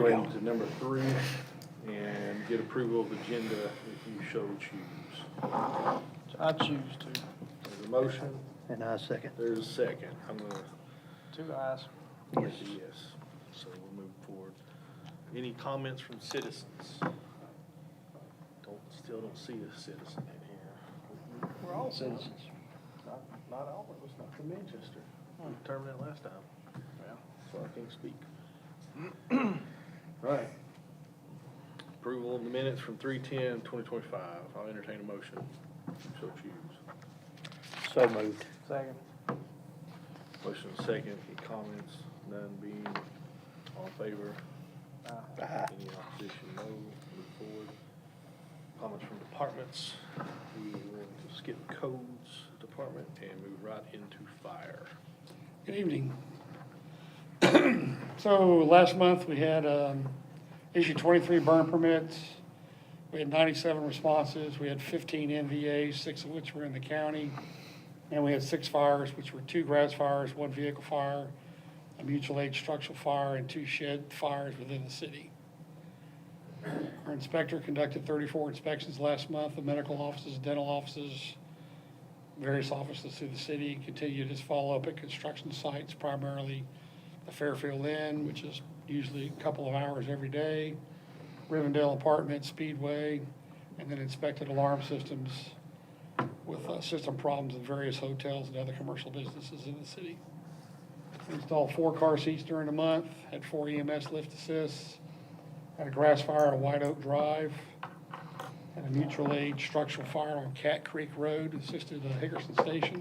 go ahead to number 3 and get approval of agenda if you so choose. I choose to. There's a motion, And I second. there's a second. I'm gonna 2 ayes. make a yes. So we'll move forward. Any comments from citizens? Still don't see a citizen in here. We're all citizens. Not all of us, not from Manchester. We determined that last time, Yeah. so I can't speak. Right. Approval of the minutes from 3/10/2025. I'll entertain a motion, if you so choose. So moved. Second. Motion is second. Any comments? None being all in favor? Aye. Any opposition? No. Move forward. Comments from departments. We will skip codes department and move right into fire. Good evening. So last month, we had issued 23 burn permits. We had 97 responses. We had 15 NVAs, 6 of which were in the county. And we had 6 fires, which were 2 grass fires, 1 vehicle fire, a mutual aid structural fire, and 2 shed fires within the city. Our inspector conducted 34 inspections last month of medical offices, dental offices, various offices through the city. Continue to follow up at construction sites, primarily the Fairfield Inn, which is usually a couple of hours every day, Rivendell Apartments, Speedway, and then inspected alarm systems with system problems in various hotels and other commercial businesses in the city. Installed 4 car seats during the month, had 4 EMS lift assists, had a grass fire on White Oak Drive, had a mutual aid structural fire on Cat Creek Road, assisted Hickerson Station.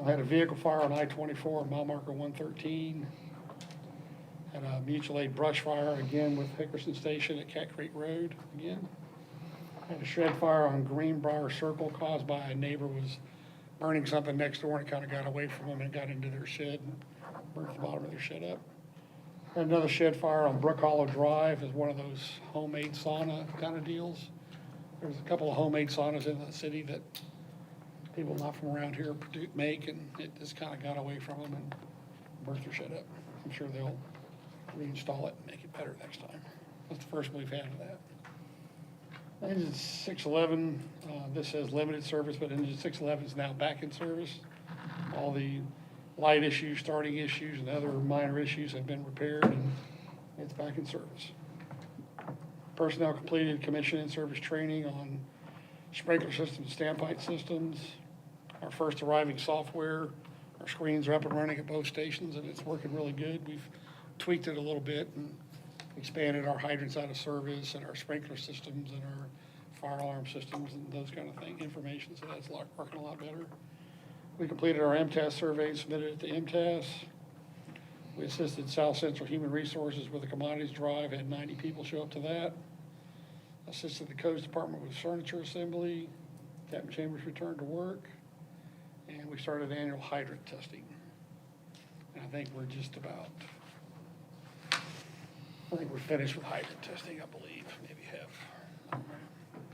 Had a vehicle fire on I-24, mile marker 113. Had a mutual aid brush fire again with Hickerson Station at Cat Creek Road again. Had a shred fire on Greenbrier Circle caused by a neighbor was burning something next door and it kind of got away from them and got into their shed and burnt the bottom of their shed up. Had another shed fire on Brook Hollow Drive as one of those homemade sauna kind of deals. There's a couple of homemade saunas in the city that people not from around here make, and it just kind of got away from them and burnt their shed up. I'm sure they'll reinstall it and make it better next time. That's the first we've had of that. Engine 611, this says limited service, but engine 611 is now back in service. All the light issues, starting issues, and other minor issues have been repaired, and it's back in service. Personnel completed commission and service training on sprinkler systems, standpipe systems. Our first arriving software, our screens are up and running at both stations, and it's working really good. We've tweaked it a little bit and expanded our hydrants out of service and our sprinkler systems and our fire alarm systems and those kind of things, information, so that's working a lot better. We completed our MTS survey and submitted it to MTS. We assisted South Central Human Resources with a commodities drive, had 90 people show up to that. Assisted the codes department with furniture assembly, Tappan Chambers returned to work, and we started annual hydrant testing. And I think we're just about, I think we're finished with hydrant testing, I believe, maybe have.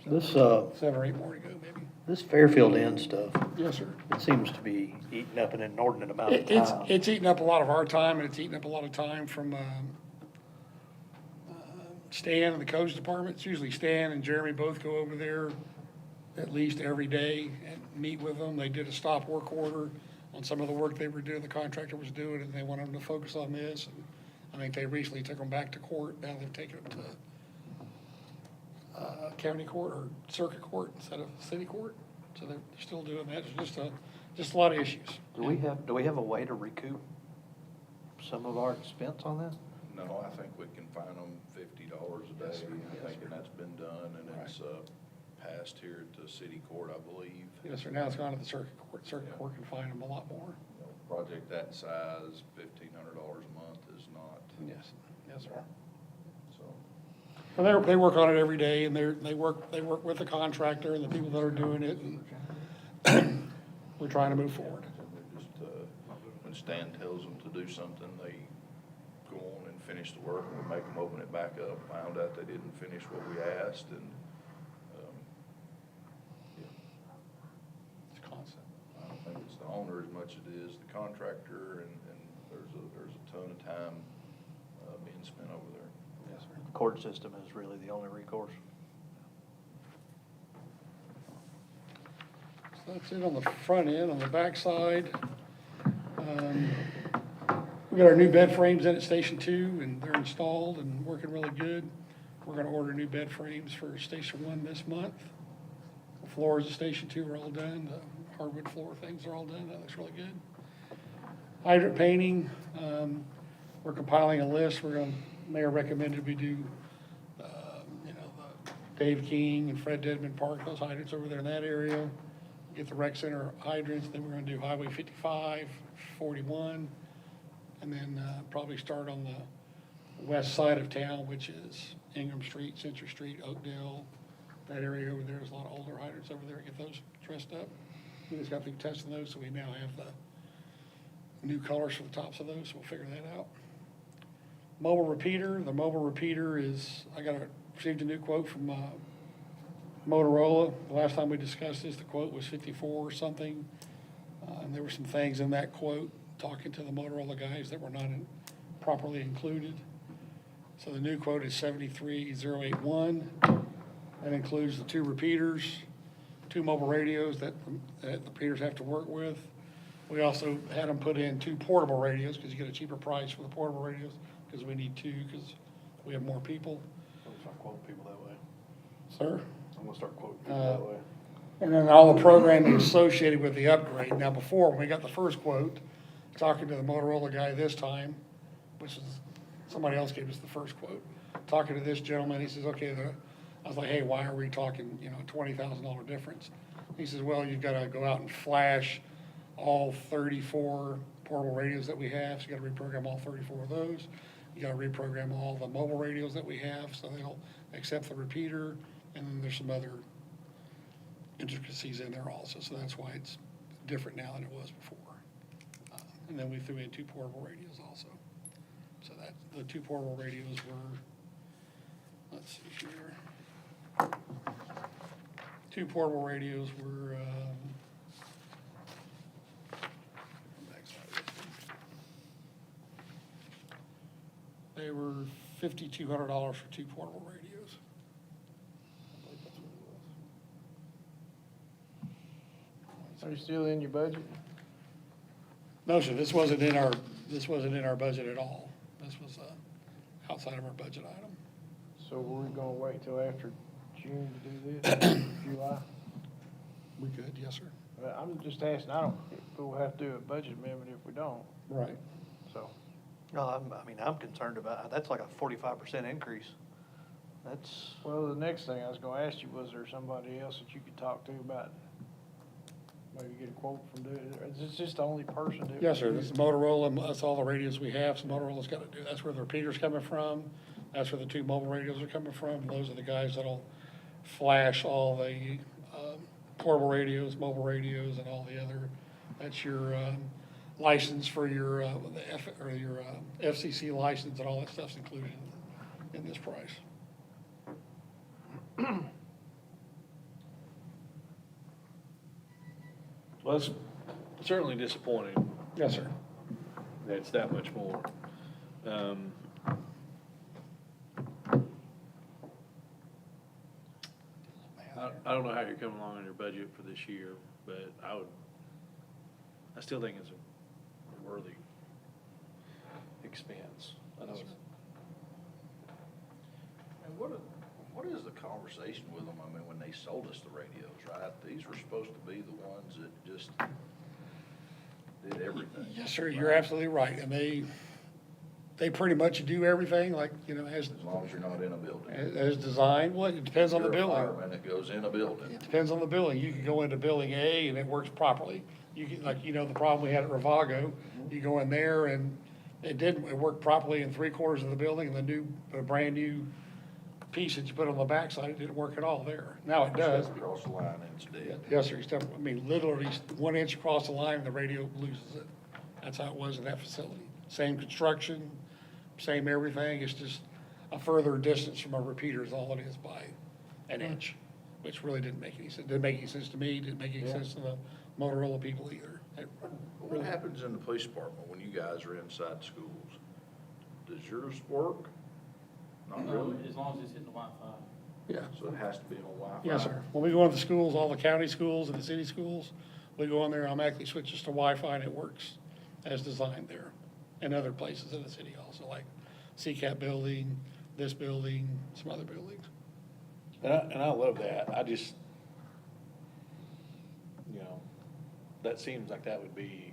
This, 7 or 8 more to go, maybe. this Fairfield Inn stuff, Yes, sir. it seems to be eating up an inordinate amount of It's, time. it's eaten up a lot of our time, and it's eaten up a lot of time from Stan and the codes department. It's usually Stan and Jeremy both go over there at least every day and meet with them. They did a stop work order on some of the work they were doing, the contractor was doing, and they wanted them to focus on this. And I think they recently took them back to court. Now they've taken them to county court or circuit court instead of city court. So they're still doing that. It's just a lot of issues. Do we have a way to recoup some of our expense on that? No, I think we can fine them $50 a day, I think, and that's been done, and it's passed here at the city court, I believe. Yes, sir. Now it's gone to the circuit court. Circuit court can fine them a lot more. You know, project that size, $1,500 a month is not, Yes, yes, sir. so. Well, they work on it every day, and they work with the contractor and the people that are doing it, and we're trying to move forward. And they're just, when Stan tells them to do something, they go on and finish the work, and we make them open it back up, found out they didn't finish what we asked, and, It's constant. I don't think it's the owner as much as it is the contractor, and there's a ton of time being spent over there. Yes, sir. The court system is really the only recourse. So that's it on the front end. On the back side, we got our new bed frames in at Station 2, and they're installed and working really good. We're gonna order new bed frames for Station 1 this month. The floors of Station 2 are all done, the hardwood floor things are all done, that looks really good. Hydrant painting, we're compiling a list, Mayor recommended we do, the Dave King and Fred Dedman Park, those hydrants over there in that area. Get the rec center hydrants, then we're gonna do Highway 55, 41, and then probably start on the west side of town, which is Ingram Street, Century Street, Oakdale. That area over there is a lot of older hydrants over there, get those dressed up. We just got through testing those, so we now have the new colors for the tops of those, so we'll figure that out. Mobile repeater, the mobile repeater is, received a new quote from Motorola. The last time we discussed this, the quote was 54 or something. And there were some things in that quote, talking to the Motorola guys, that were not properly included. So the new quote is 73,081. That includes the 2 repeaters, 2 mobile radios that the repeaters have to work with. We also had them put in 2 portable radios, because you get a cheaper price for the portable radios, because we need 2, because we have more people. I'm gonna start quoting people that way. Sir? I'm gonna start quoting people that way. And then all the programming associated with the upgrade. Now, before, when we got the first quote, talking to the Motorola guy this time, which is, somebody else gave us the first quote, talking to this gentleman, he says, okay, I was like, hey, why are we talking, $20,000 difference? He says, well, you've gotta go out and flash all 34 portable radios that we have, so you gotta reprogram all 34 of those. You gotta reprogram all the mobile radios that we have, so they'll accept the repeater, and then there's some other intricacies in there also, so that's why it's different now than it was before. And then we threw in 2 portable radios also. So the 2 portable radios were, let's see here. 2 portable radios were, they were $5,200 for 2 portable radios. I believe that's what it was. Are you still in your budget? No, sir, this wasn't in our budget at all. This was outside of our budget item. So we're gonna wait till after June to do this, July? We could, yes, sir. Well, I'm just asking, we'll have to do a budget amendment if we don't, Right. so. No, I'm concerned about, that's like a 45% increase. That's, Well, the next thing I was gonna ask you, was there somebody else that you could talk to about, maybe get a quote from doing it? Is this just the only person that? Yes, sir, this is Motorola, that's all the radios we have, so Motorola's got to do, that's where the repeater's coming from, that's where the 2 mobile radios are coming from, those are the guys that'll flash all the portable radios, mobile radios, and all the other, that's your license for your, your FCC license, and all that stuff's included in this price. Well, it's certainly disappointing Yes, sir. that it's that much more. I don't know how you're coming along on your budget for this year, but I still think it's a worthy expense. I know it's, And what is the conversation with them? I mean, when they sold us the radios, right? These were supposed to be the ones that just did everything. Yes, sir, you're absolutely right, and they pretty much do everything, like, As long as you're not in a building. as designed. Well, it depends on the You're a building. fireman that goes in a building. It depends on the building. You can go into building A and it works properly. You can, the problem we had at Ravago, you go in there and it worked properly in 3/4 of the building, and the brand new piece that you put on the backside, it didn't work at all there. Now it does. Step across the line and it's dead. Yes, sir, literally 1 inch across the line, the radio loses it. That's how it was in that facility. Same construction, same everything, it's just a further distance from a repeater is all it is by an inch, which really didn't make any sense. Didn't make any sense to me, didn't make any sense to the Motorola people either. It What really- happens in the police department when you guys are inside schools? does yours work? Not really? As long as it's hitting the Wi-Fi. Yeah. So it has to be on Wi-Fi? Yes, sir. When we go into the schools, all the county schools and the city schools, we go in there, automatically switches to Wi-Fi, and it works as designed there. And other places in the city also, like CCAP building, this building, some other buildings. And I love that. I just, you know, that seems like that would be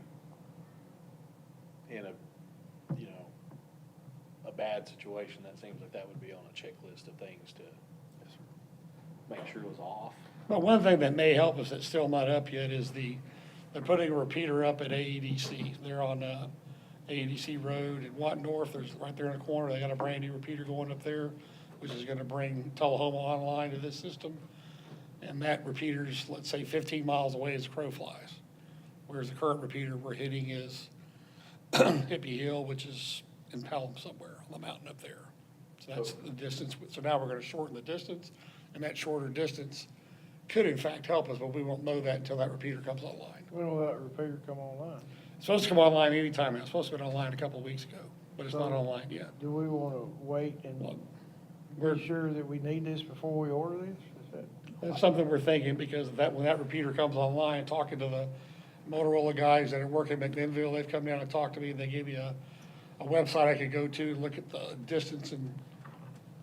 in a, you know, a bad situation. That seems like that would be on a checklist of things to make sure it was off. But one thing that may help us that's still not up yet is they're putting a repeater up at AEDC. They're on, AEDC Road in Watt North. There's, right there in the corner, they got a brand new repeater going up there, which is gonna bring Tullahoma online to this system. And that repeater's, let's say, 15 miles away as the crow flies. Whereas the current repeater we're hitting is Hippie Hill, which is in Pelham somewhere on the mountain up there. So that's the distance. So now we're gonna shorten the distance, and that shorter distance could in fact help us, but we won't know that until that repeater comes online. When will that repeater come online? It's supposed to come online anytime now. It's supposed to have been online a couple of weeks ago, but it's not So- online yet. Do we wanna wait Well, and we're- be sure that we need this before we order this? Is that? That's something we're thinking, because when that repeater comes online, talking to the Motorola guys that are working at McMinnville, they've come down and talked to me, and they gave me a website I could go to, look at the distance and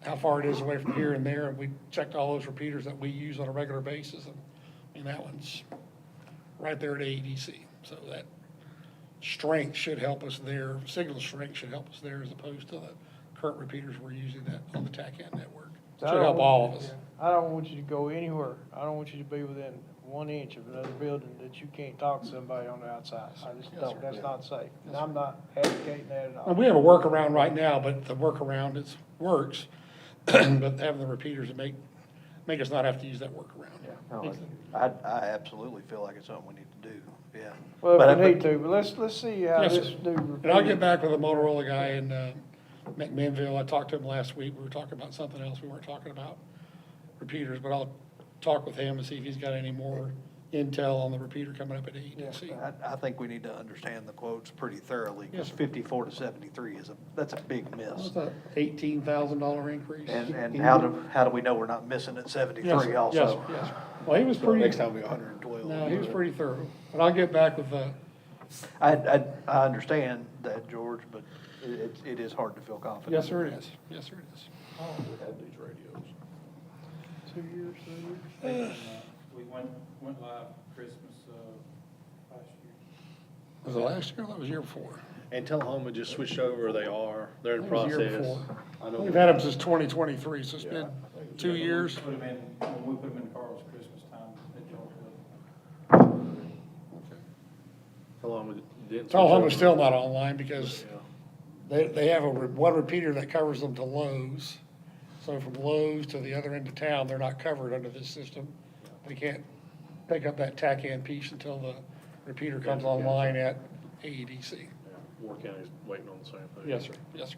how far it is away from here and there, and we checked all those repeaters that we use on a regular basis, and that one's right there at AEDC. So that strength should help us there, signal strength should help us there, as opposed to the current repeaters we're using that on the TACAN network. I Should don't help want- all of us. yeah. I don't want you to go anywhere. I don't want you to be within 1 inch of another building that you can't talk to somebody on the outside. I just Yes, don't, sir. that's Yeah. not safe. And I'm not advocating that at all. And we have a workaround right now, but the workaround works, but having the repeaters to make us not have to use that workaround. No, I absolutely feel like it's something we need to do, yeah. Well, But- if we need to, but let's see how Yes, this sir. new And I'll repeater. get back with the Motorola guy in McMinnville. I talked to him last week. We were talking about something else. We weren't talking about repeaters, but I'll talk with him and see if he's got any more intel on the repeater coming up at AEDC. I think we need to understand the quotes pretty thoroughly, Yes, because sir. 54 to 73 that's a big miss. That's a $18,000 increase. And how do we know we're not missing at Yes, 73 sir. also? Yes, sir. Yes, sir. Well, he was So pretty, next time we go 112. no, he was pretty thorough. But I'll get back with I understand that, George, but it is hard to feel confident. yes, sir, it is. Yes, sir, it is. How long have we had these radios? 2 years, 3 years? We went live Christmas, last year. Was it last year or that was the year before? And Tullahoma just switched over, they're in I think it was the year process. before. I know. We've had them since 2023, so it's Yeah, been I think it's 2 years. Put 'em in, when we put them in the car, it was Christmas time at Georgia. Tullahoma didn't. switch Tullahoma's over. still not online because Yeah. they have one repeater that covers them to Lowe's. So from Lowe's to the other end of town, they're not covered under this system. They can't pick up that TACAN piece until the repeater comes online at AEDC. Yeah, Moore County's waiting on the same thing. Yes, sir, yes, sir.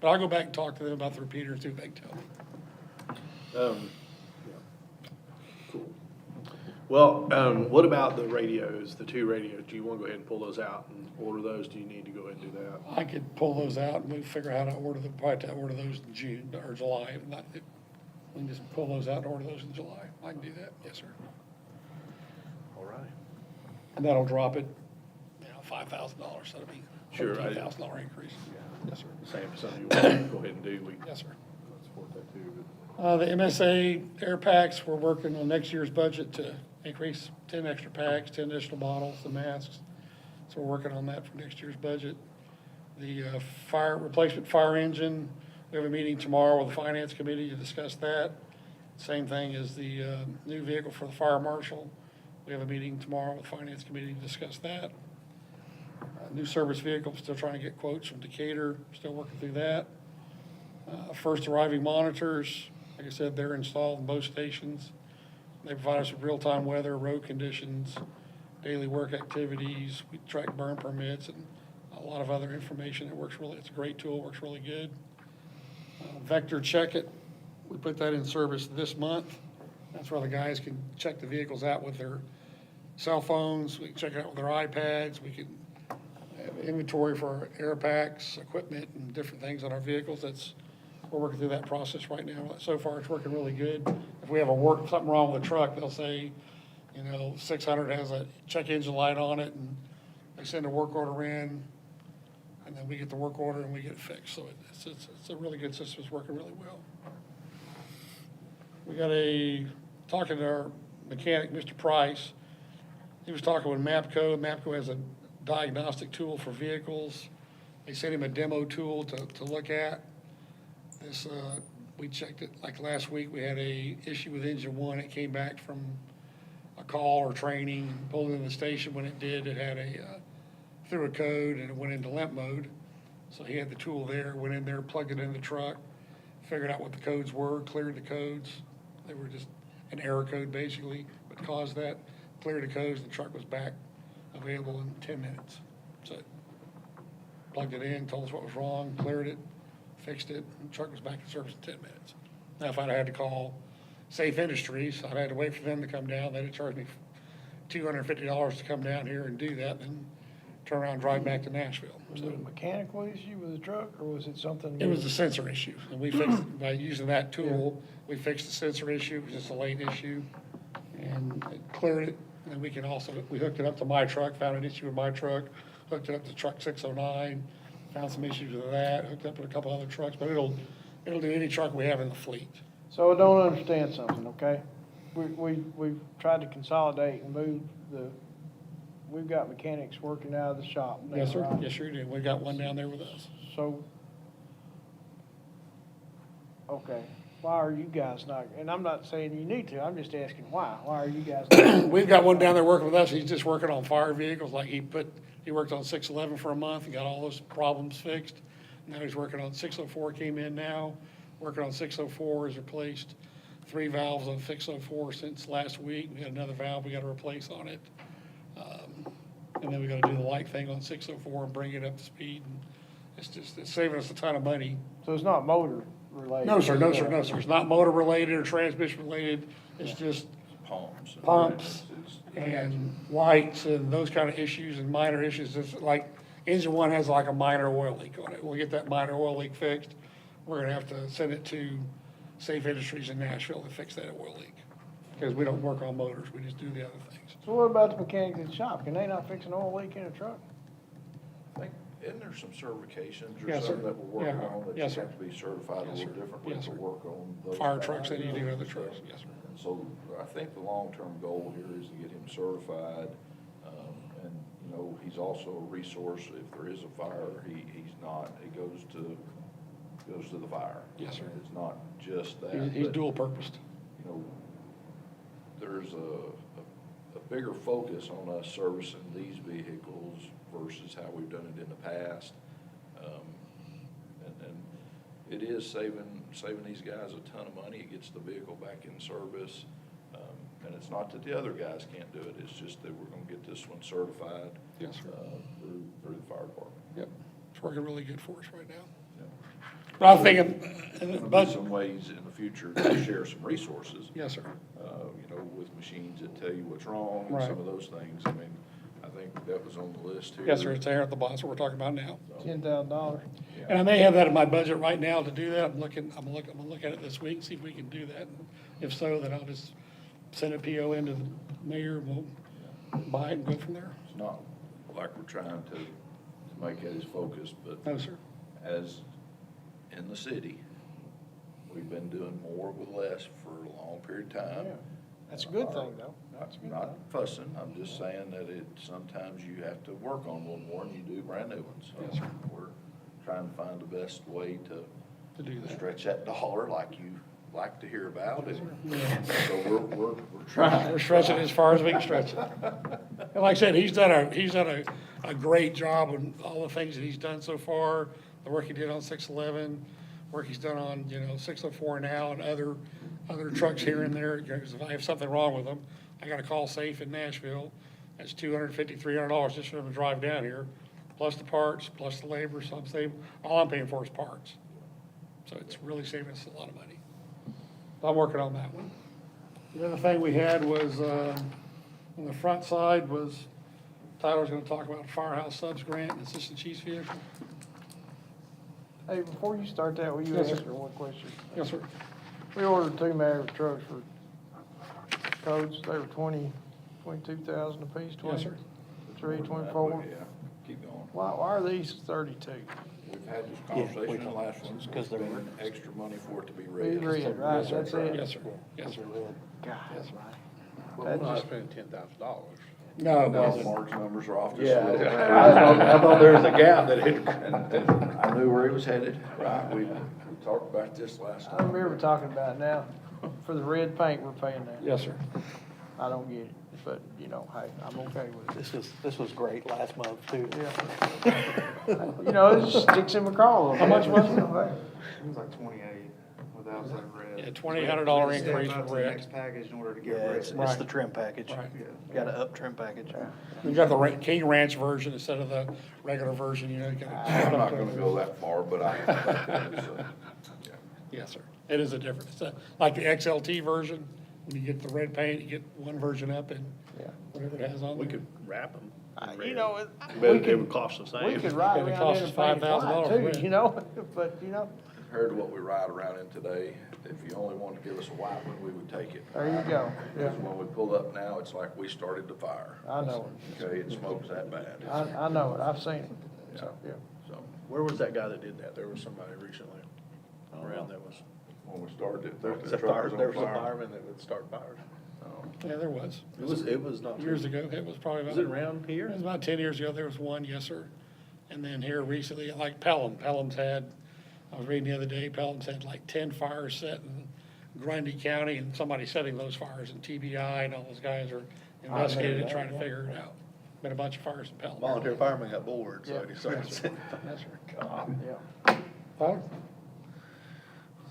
But I'll go back and talk to them about the repeater and see what they can tell me. Yeah. Cool. Well, what about the radios, the 2 radios? Do you want to go ahead and pull those out and order those? Do you need to go ahead and do that? I could pull those out and we'll figure out how to order them, probably to order those in June or July. We can just pull those out and order those in July. I can do that, yes, sir. All right. And that'll drop it, $5,000, so that'll be Sure, I- $13,000 increase. Yes, sir. Same as something you want to go ahead and do, we Yes, sir. support that too. The MSA air packs, we're working on next year's budget to increase 10 extra packs, 10 additional bottles, the masks. So we're working on that for next year's budget. The replacement fire engine, we have a meeting tomorrow with the finance committee to discuss that. Same thing as the new vehicle for the fire marshal. We have a meeting tomorrow with the finance committee to discuss that. New service vehicle, still trying to get quotes from Decatur, still working through that. First arriving monitors, like I said, they're installed in both stations. They provide us with real-time weather, road conditions, daily work activities. We track burn permits and a lot of other information. It's a great tool, works really good. Vector Check It, we put that in service this month. That's where the guys can check the vehicles out with their cell phones. We can check it out with their iPads. We can have inventory for air packs, equipment, and different things on our vehicles. We're working through that process right now. So far, it's working really good. If we have something wrong with the truck, they'll say, 600 has a check engine light on it, and they send a work order in, and then we get the work order and we get it fixed. So it's a really good system. It's working really well. We got talking to our mechanic, Mr. Price. He was talking with MAPCO. MAPCO has a diagnostic tool for vehicles. They sent him a demo tool to look at. We checked it, like last week, we had a issue with engine one. It came back from a call or training, pulled it in the station. When it did, it had threw a code and it went into limp mode. So he had the tool there, went in there, plugged it in the truck, figured out what the codes were, cleared the codes. They were just an error code basically, what caused that, cleared the codes, the truck was back available in 10 minutes. So plugged it in, told us what was wrong, cleared it, fixed it, and the truck was back in service in 10 minutes. Now, if I'd had to call Safe Industries, I'd had to wait for them to come down. They'd have charged me $250 to come down here and do that, then turn around and drive back to Nashville. Was it a mechanical issue with the truck, or was it something? It was a sensor issue, and we fixed it by using that tool. We fixed the sensor issue, it was just a late issue, and it cleared it. And we hooked it up to my truck, found an issue with my truck, hooked it up to truck 609, found some issues with that, hooked up with a couple other trucks, but it'll do any truck we have in the fleet. So I don't understand something, okay? We've tried to consolidate and move we've got mechanics working out of the shop now, Yes, sir, right? yes, sure do. We got one down there with us. So, okay, why are you guys not, and I'm not saying you need to, I'm just asking why are you guys not? We've got one down there working with us. He's just working on fire vehicles, like he worked on 611 for a month and got all those problems fixed. Now he's working on 604, came in now, working on 604, has replaced 3 valves on 604 since last week. We got another valve we gotta replace on it. And then we gotta do the light thing on 604 and bring it up to speed. And it's saving us a ton of money. So it's not motor related? No, sir, no, sir, no, sir. It's not motor related or transmission related. It's just Pumps. Pumps It's- and lights and those kind of issues and minor issues. It's like, engine one has like a minor oil leak on it. We'll get that minor oil leak fixed. We're gonna have to send it to Safe Industries in Nashville to fix that oil leak. Because we don't work on motors, we just do the other things. So what about the mechanics in the shop? Can they not fix an oil leak in a truck? I think, isn't there some certifications or Yes, sir. something that we're working Yeah. on that you Yes, sir. have to be certified a Yes, little sir. differently Yes, to sir. work on those? Fire kinds trucks of than you do things other and trucks, stuff. yes, sir. And so I think the long-term goal here is to get him certified. And, he's also a resource. If there is a fire, he goes to the fire. Yes, sir. It's not just that. He's but, dual purposed. There's a bigger focus on us servicing these vehicles versus how we've done it in the past. And it is saving these guys a ton of money. It gets the vehicle back in service. And it's not that the other guys can't do it, it's just that we're gonna get this one certified. Yes, sir. Through the fire department. Yep. It's working really good for us right now. Yeah. But I'm thinking, There'll be but, some ways in the future to share some resources. yes, sir. With machines that tell you what's wrong and Right. some of those things. I mean, I think that was on the list here. Yes, sir, it's there at the bottom, that's what we're talking about now. $10,000? And I may have that in my budget right now to do that. I'm gonna look at it this week, see if we can do that. And if so, then I'll just send a PO into the mayor and we'll buy it and go from there. It's not like we're trying to make it his focus, but No, sir. as in the city, we've been doing more with less for a long period of time. Yeah. That's a good thing, though. That's a good Not thing. fussing, I'm just saying that sometimes you have to work on one more than you do brand new ones. So Yes, sir. we're trying to find the best way to To do that. stretch that dollar like you like to hear about it. Yeah. So we're trying. We're stretching it as far as we can stretch it. And like I said, he's done a great job on all the things that he's done so far, the work he did on 611, work he's done on, 604 now and other trucks here and there. Because if I have something wrong with them, I gotta call Safe in Nashville. That's $250, $300 just for them to drive down here, plus the parts, plus the labor, so all I'm paying for is parts. So it's really saving us a lot of money. I'm working on that one. The other thing we had was, on the front side was Tyler's gonna talk about firehouse subs grant and assistant chief's vehicle. Hey, before you start that, will you Yes, sir. answer one question? Yes, sir. We ordered 2 Maverick trucks for codes, they were 22,000 apiece, Yes, sir. 23, 24. Yeah, keep going. Why are these 32? We've had this conversation in the last one, Because they're spending extra money for it to be Be read. red, right, Yes, sir. that's it? Yes, sir. Yes, sir. God, Yes, sir. Well, we're not spending $10,000. No, No, no. Mark's numbers are off just Yeah, a little. I thought there was a gap that it. And I knew where he was headed, right, we talked about this last I time. remember talking about it now. For the red paint, we're paying that. Yes, sir. I don't get it, but, you know, hey, I'm okay with it. This was great last month too. Yeah. You know, it just sticks in my craw a little How much bit. was it? It was like 28 without that red. Yeah, $2,800 We step increase up for to the red. Next package in order to Yeah, get red. it's Right. the trim package. Right. Got a up trim package. We got the King Ranch version instead of the regular version, you know. you gotta- I'm not gonna go that far, but I, it's, yeah. Yes, sir. It is a difference. It's like the XLT version, when you get the red paint, you get one version up and Yeah. whatever it has on We there. could wrap them. You know, it- But we it could, would cost the we same. could ride It would around cost in us a paint $5,000 fly for too, it. you know, but, you know, Compared to what we ride around in today, if you only wanted to give us a white one, we would take it. there you go, yeah. Because when we pull up now, it's like we started the fire. I know it. Okay, it smokes that bad. I know it, I've seen it, so, yeah. So, Where was that guy that did that? There was somebody recently around that was. when we started it, There the was a truck was on there was a fire. fireman that would start fires. Yeah, there was. It was not. Years ago, it was probably Was about. it around here? It was about 10 years ago, there was one, yes, sir. And then here recently, like Pelham's had, I was reading the other day, Pelham's had like 10 fires set in Grundy County, and somebody setting those fires in TBI, and all those guys are investigating and trying to figure it out. Been a bunch of fires in Pelham. Volunteer fireman got bored, so Yeah. he started. Yes, sir. Yeah. Tyler?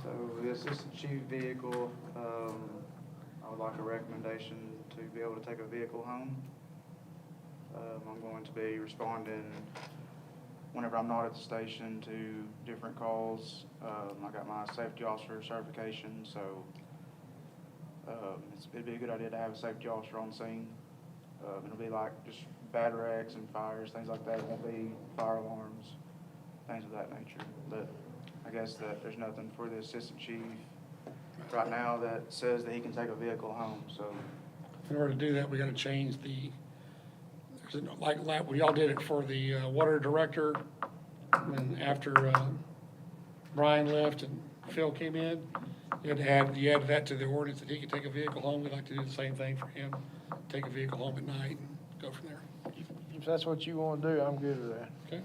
So the assistant chief vehicle, I would like a recommendation to be able to take a vehicle home. I'm going to be responding whenever I'm not at the station to different calls. I got my safety officer certification, so it'd be a good idea to have a safety officer on scene. It'll be like just bad wrecks and fires, things like that. It won't be fire alarms, things of that nature. But I guess that there's nothing for the assistant chief right now that says that he can take a vehicle home, so. In order to do that, we gotta change like, we all did it for the water director. And after Brian left and Phil came in, you added that to the ordinance that he could take a vehicle home. We'd like to do the same thing for him, take a vehicle home at night and go from there. If that's what you wanna do, I'm good with that. Okay?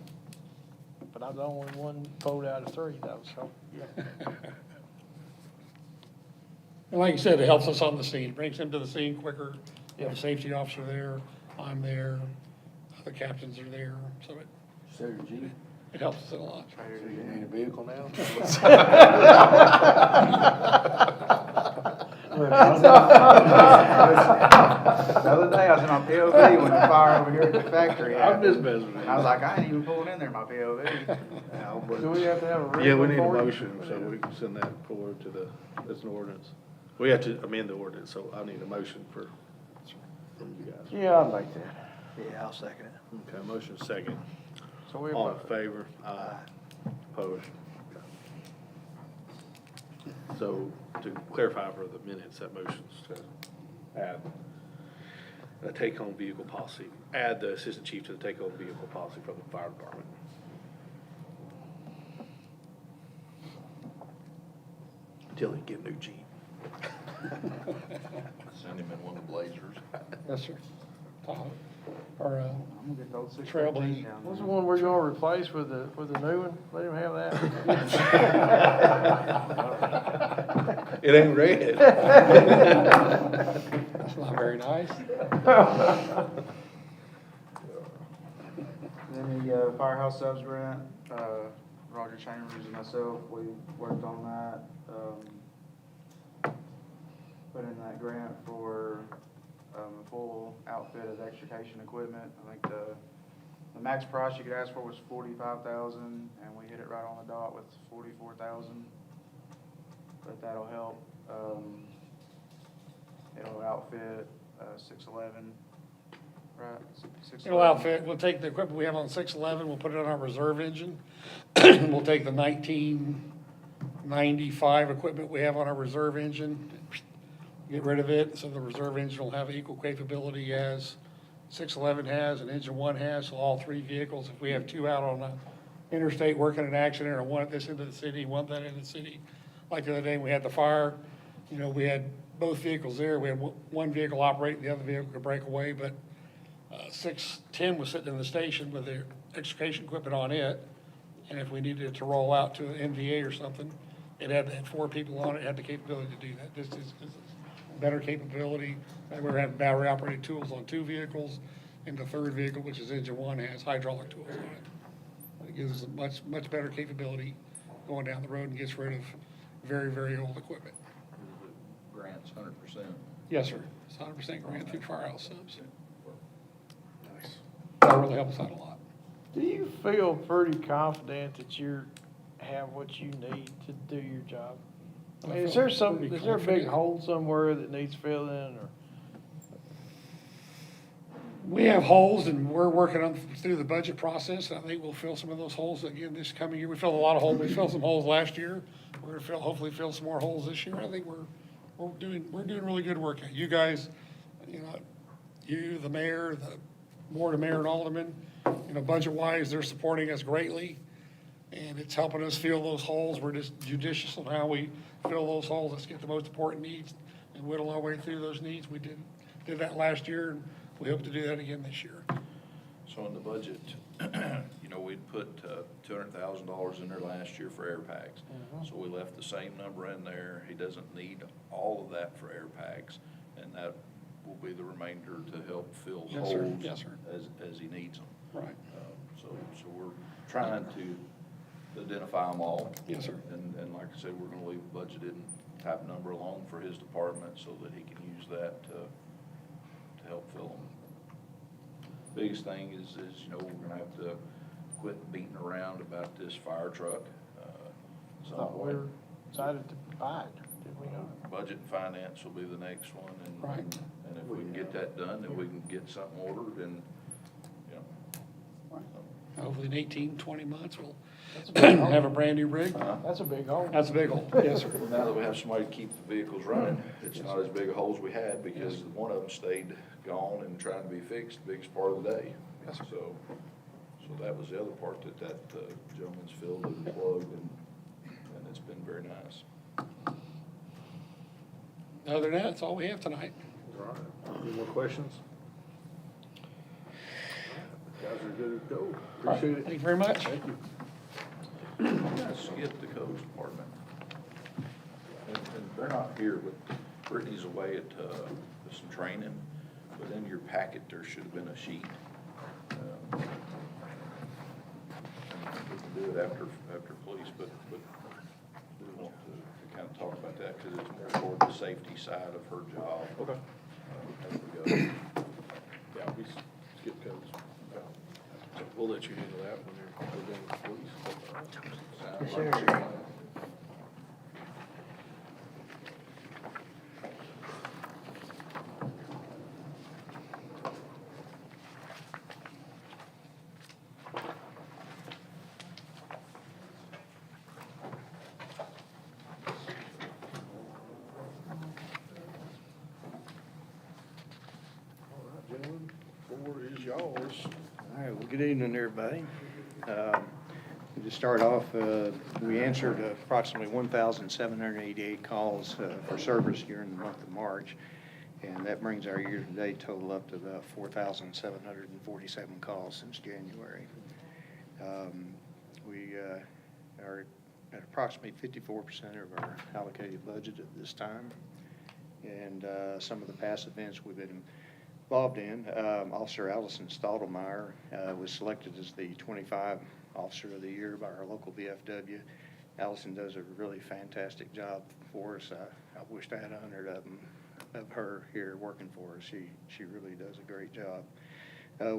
But I'm the only one vote out of 3 though, so, yeah. And like you said, it helps us on the scene, brings him to the scene quicker. We have a Yeah. safety officer there, I'm there, other captains are there, so it helps us in a lot. You need a vehicle now? The other day, I was in my POV when the fire over here at the factory I'm happened. just messing with you. I was like, I ain't even pulling in there, my POV. Do we have to have a Yeah, we written need a report? motion, so we can send that forward to the, as an ordinance. We have to amend the ordinance, so I need a motion from you guys. Yeah, I'll make that. Yeah, I'll second it. Okay, motion second. So we, All in favor? Aye. Opposed? Okay. So to clarify for the minutes, that motion's to add a take-home vehicle policy, add the assistant chief to the take-home vehicle policy from the fire department. Until he get a new Jeep. Send him in one of the Blazers. Yes, sir. Tahoe, or, I'm gonna get the old 613 Trailblazer. down what's the there. one we're gonna replace with the new one? Let him have that. It ain't red. that's not very nice. Then the firehouse subs grant, Roger Chambers and myself, we worked on that. Put in that grant for a full outfit of extrication equipment. I think the max price you could ask for was $45,000, and we hit it right on the dot with $44,000. But that'll help. It'll outfit 611 right? 611. It'll outfit, we'll take the equipment we have on 611, we'll put it on our reserve engine. We'll take the 1995 equipment we have on our reserve engine, get rid of it, so the reserve engine will have equal capability as 611 has and engine one has, so all three vehicles. If we have two out on the interstate working an accident, or one at this end of the city, one at that end of the city, like the other day, we had the fire, you know, we had both vehicles there, we had one vehicle operating, the other vehicle could break away, but 610 was sitting in the station with their extrication equipment on it, and if we needed it to roll out to an MVA or something, it had 4 people on it, had the capability to do that. This is better capability. We're having battery operated tools on 2 vehicles, and the third vehicle, which is engine one, has hydraulic tools on it. It gives us a much better capability going down the road and gets rid of very, very old equipment. Grants 100%. Yes, sir. It's 100% grant through Firehouse Subs. Nice. That really helps out a lot. Do you feel pretty confident that have what you need to do your job? I mean, is there a big confident. hole somewhere that needs filling, or? We have holes, and we're working on through the budget process, and I think we'll fill some of those holes again this coming year. We filled a lot of holes, we filled some holes last year. We're gonna hopefully fill some more holes this year. I think we're doing really good work. You guys, you know, you, the mayor, the board of mayor and aldermen, you know, budget-wise, they're supporting us greatly, and it's helping us fill those holes. We're just judicious on how we fill those holes. Let's get the most important needs and whittle our way through those needs. We did that last year, and we hope to do that again this year. So in the budget, you know, we'd put $200,000 in there last year for air packs. So we left the same number in there. He doesn't need all of that for air packs, and that will be the remainder to help fill Yes, sir. holes Yes, sir. as he needs them. Right. So we're trying to identify them all. Yes, sir. And like I said, we're gonna leave a budgeted type number alone for his department so that he can use that to help fill them. Biggest thing is, you know, we're gonna have to quit beating around about this fire truck. Thought we were decided to buy it, did we not? Budget and finance will be the next one, and, Right. and if we can get that done, then we can get something ordered, and, you know. Hopefully in 18, 20 months, we'll That's a big hole. have a brand-new rig. That's a big hole. That's a big hole. Yes, sir. Now that we have somebody to keep the vehicles running, it's not as big a hole as we had, because one of them stayed gone and trying to be fixed the biggest part of the day. Yes, sir. So that was the other part that gentleman's filled and plugged, and it's been very nice. Other than that, that's all we have tonight. All right. Any more questions? Guys are good to go. Appreciate Thank it. you very much. Thank you. Skip the codes department. And they're not here, but Brittany's away at some training, but in your packet, there should have been a sheet. We can do it after police, but we want to kind of talk about that, because it's more toward the safety side of her job. Okay. As we go. Yeah, we skip codes. So we'll let you handle that when you're done with the police. Sounds Yes, like sir. a plan. All right, gentlemen, floor is yours. All right, well, good evening, everybody. To start off, we answered approximately 1,788 calls for service during the month of March, and that brings our year-to-date total up to about 4,747 calls since January. We are at approximately 54% of our allocated budget at this time, and some of the past events we've been involved in. Officer Allison Stadelmeyer was selected as the 25 Officer of the Year by our local VFW. Allison does a really fantastic job for us. I wished I had 100 of her here working for us. She really does a great job.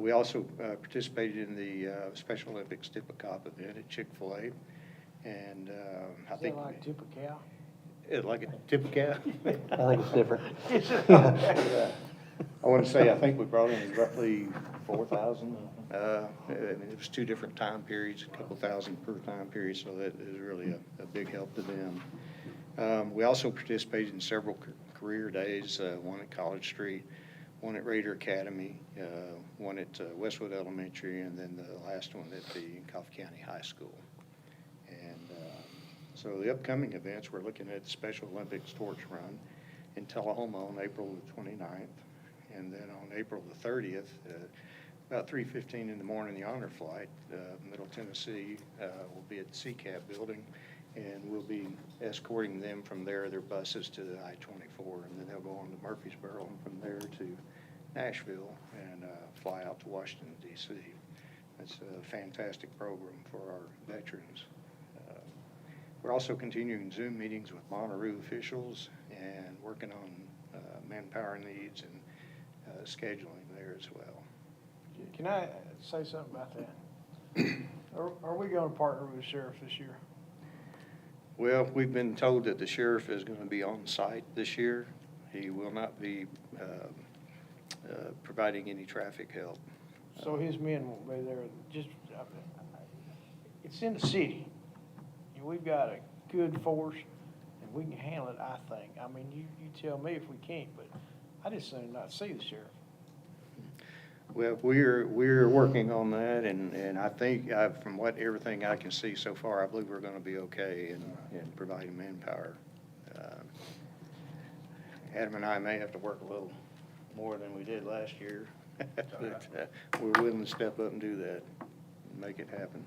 We also participated in the Special Olympics Tip-a-Cop event at Chick-fil-A. And I Is think. that like tip a cow? Like a tip-a-cow? I think it's different. I want to say, I think we brought in roughly 4,000. I mean, it was two different time periods, a couple thousand per time period, so that is really a big help to them. We also participated in several career days, one at College Street, one at Raider Academy, one at Westwood Elementary, and then the last one at the Coffee County High School. And so the upcoming events, we're looking at the Special Olympics Torch Run in Tullahoma on April the 29th. And then on April the 30th, about 3:15 in the morning, the honor flight, Middle Tennessee will be at the CCAP building, and we'll be escorting them from there, their buses to the I-24, and then they'll go on to Murfreesboro, and from there to Nashville, and fly out to Washington, D.C. It's a fantastic program for our veterans. We're also continuing Zoom meetings with Monterey officials and working on manpower needs and scheduling there as well. Can I say something about that? Are we gonna partner with the sheriff this year? Well, we've been told that the sheriff is going to be on site this year. He will not be providing any traffic help. So his men won't be there, just, it's in the city. And we've got a good force, and we can handle it, I think. I mean, you tell me if we can't, but I just soon not see the sheriff. Well, we're working on that, and I think, from everything I can see so far, I believe we're going to be okay in providing manpower. Adam and I may have to work a little more than we did last year, but we're willing to step up and do that, and make it happen.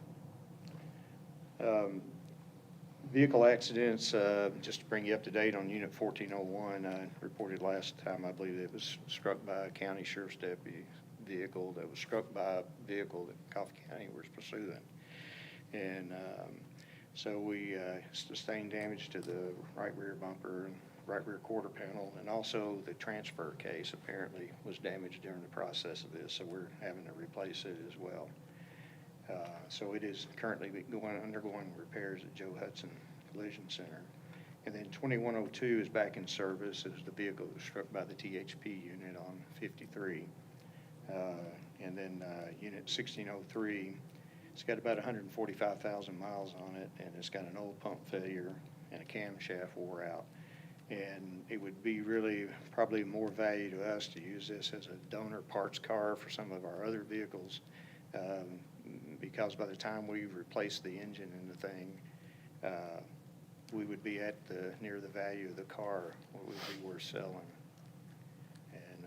Vehicle accidents, just to bring you up to date on Unit 1401, I reported last time, I believe it was struck by a county sheriff's deputy vehicle that was struck by a vehicle that Coffee County was pursuing. And so we sustained damage to the right rear bumper and right rear quarter panel, and also the transfer case apparently was damaged during the process of this, so we're having to replace it as well. So it is currently undergoing repairs at Joe Hudson Collision Center. And then 2102 is back in service. It was the vehicle that was struck by the THP unit on 53. And then Unit 1603, it's got about 145,000 miles on it, and it's got an oil pump failure and a camshaft wore out. And it would be really probably more value to us to use this as a donor parts car for some of our other vehicles, because by the time we replace the engine in the thing, we would be at near the value of the car, what would be worth selling. And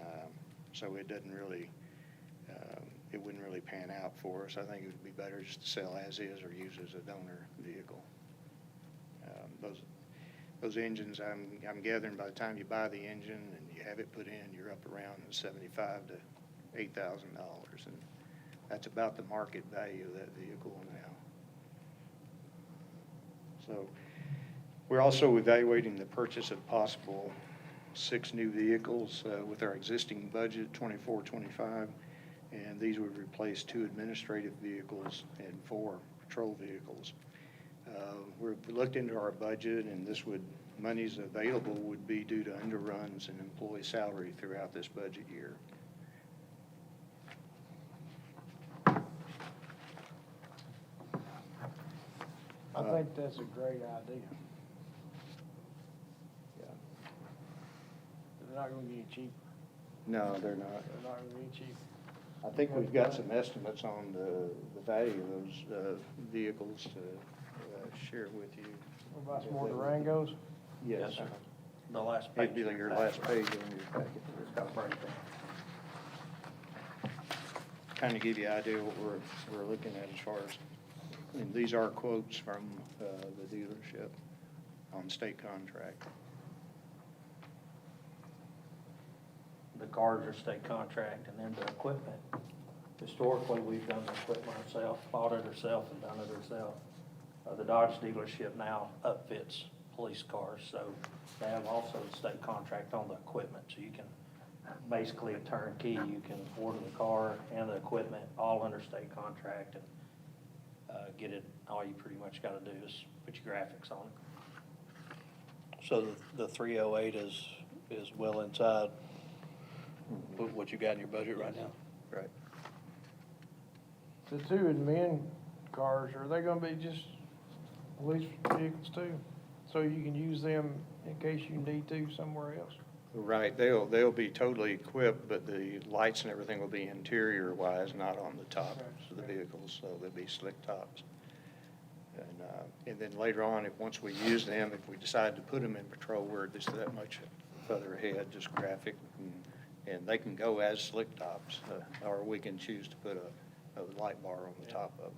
so it doesn't really, it wouldn't really pan out for us. I think it would be better just to sell as is or use as a donor vehicle. Those engines, I'm gathering by the time you buy the engine and you have it put in, you're up around $7,500 to $8,000, and that's about the market value of that vehicle now. So we're also evaluating the purchase of possible 6 new vehicles with our existing budget, 24-25, and these would replace 2 administrative vehicles and 4 patrol vehicles. We've looked into our budget, and monies available would be due to underruns and employee salary throughout this budget year. I think that's a great idea. Yeah. They're not gonna get any cheaper. No, they're not. They're not gonna get any cheaper. I think we've got some estimates on the value of those vehicles to share with you. What about some more Durangos? Yes. sir. The last page. It'd be like your last page on your packet. It's got a breakdown. Kind of give you an idea what we're looking at as far as, and these are quotes from the dealership on state contract. The cars are state contract, and then the equipment. Historically, we've done the equipment ourselves, bought it ourselves and done it ourselves. The Dodge dealership now upfits police cars, so they have also a state contract on the equipment, so you can basically a turnkey, you can order the car and the equipment all under state contract and get it. All you pretty much got to do is put your graphics on it. So the 308 is well inside. what you got in your budget right now. Right. The two admin cars, are they gonna be just police vehicles too? So you can use them in case you need to somewhere else? Right, they'll be totally equipped, but the lights and everything will be interior wise, not on the tops of the vehicles, so they'll be slick tops. And then later on, once we use them, if we decide to put them in patrol, we're just that much further ahead, just graphic, and they can go as slick tops, or we can choose to put a light bar on the top of them.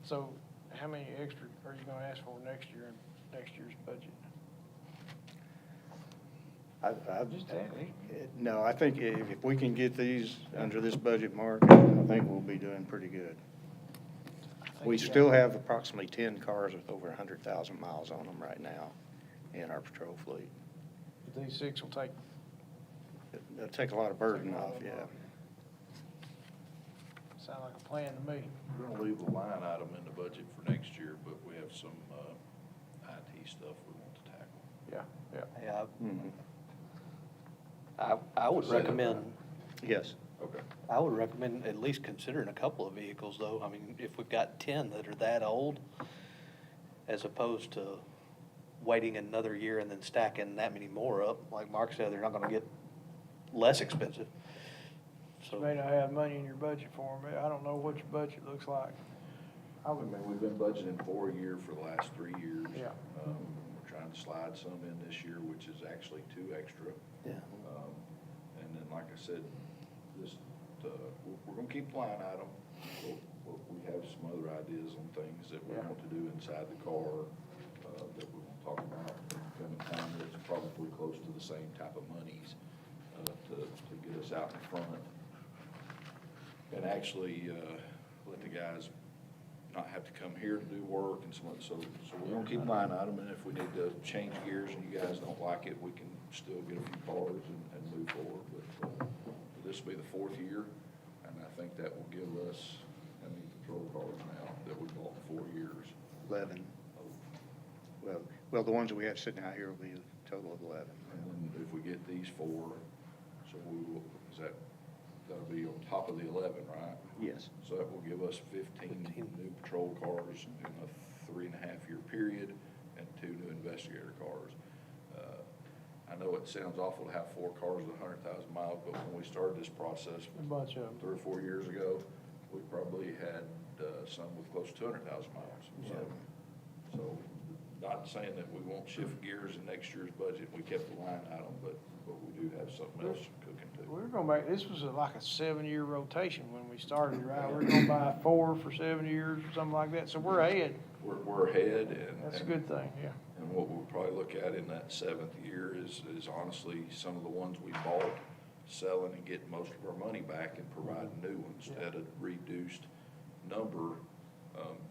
So how many extra are you gonna ask for next year in next year's budget? No, I think if we can get these under this budget mark, I think we'll be doing pretty good. We still have approximately 10 cars with over 100,000 miles on them right now in our patrol fleet. But these six will take, It'll take a lot of burden off, yeah. sound like a plan to me. We're gonna leave a line item in the budget for next year, but we have some, IT stuff we want to tackle. Yeah, yeah. Yeah, Mhm. I would recommend, Yes. Okay. I would recommend at least considering a couple of vehicles though. I mean, if we've got 10 that are that old, as opposed to waiting another year and then stacking that many more up, like Mark said, they're not gonna get less expensive. You may not have money in your budget for them. I don't know what your budget looks like. I I would, mean, we've been budgeting for a year for the last 3 years. Yeah. We're trying to slide some in this year, which is actually 2 extra. Yeah. And then, like I said, this, we're gonna keep the line item. We have some other ideas on things that we Yeah. want to do inside the car, that we're gonna talk about in time that's probably close to the same type of monies, to get us out in front. And actually, let the guys not have to come here to do work and so we're gonna keep line item, and if we need to change gears and you guys don't like it, we can still get a few cars and move forward. But this will be the 4th year, and I think that will give us, how many patrol cars now that we bought in 4 years? 11. Well, the ones that we have sitting out here will be a total of 11. And then if we get these 4, so we will, that'll be on top of the 11, right? Yes. So that will give us 15 new patrol cars in a 3.5-year period and 2 new investigator cars. I know it sounds awful to have 4 cars with 100,000 miles, but when we started this process a bunch of them. 3 or 4 years ago, we probably had some with close to 200,000 miles. So not saying that we won't shift gears in next year's budget. We kept the line item, but we do have something else cooking too. We were gonna make, this was like a 7-year rotation when we started, right? We're gonna buy 4 for 7 years or something like that, so we're ahead. We're ahead, and That's a good thing, yeah. And what we'll probably look at in that 7th year is honestly some of the ones we bought, selling and getting most of our money back and providing new ones at a reduced number,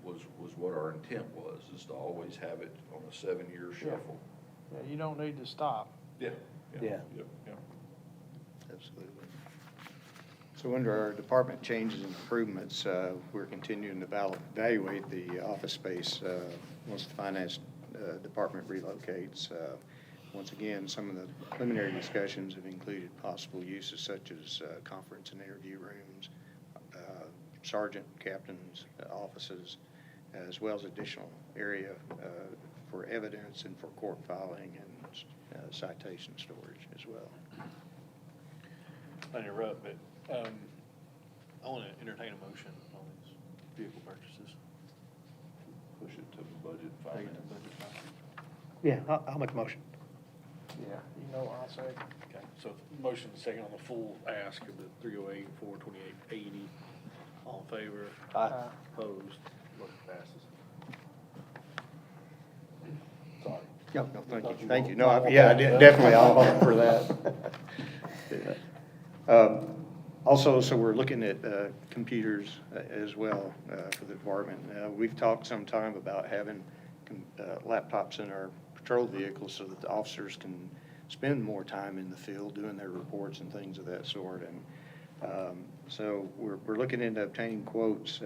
was what our intent was, is to always have it on a 7-year shuffle. Yeah, you don't need to stop. Yeah. Yeah. Absolutely. So under our department changes and improvements, we're continuing to evaluate the office space once the finance department relocates. Once again, some of the preliminary discussions have included possible uses such as conference and interview rooms, sergeant, captains' offices, as well as additional area for evidence and for court filing and citation storage as well. I interrupt, but I want to entertain a motion on these vehicle purchases. Push it to the budget finance. Yeah, I'll make a motion. Yeah. You know what I'll say. Okay, so motion second on the full ask of the 308, 428, 80. All in favor? Aye. Opposed? Motion passes. Sorry. No, thank you, thank you. No, yeah, definitely, I'll vote for that. Yeah. Also, so we're looking at computers as well for the department. We've talked sometime about having laptops in our patrol vehicles so that the officers can spend more time in the field doing their reports and things of that sort. And so we're looking into obtaining quotes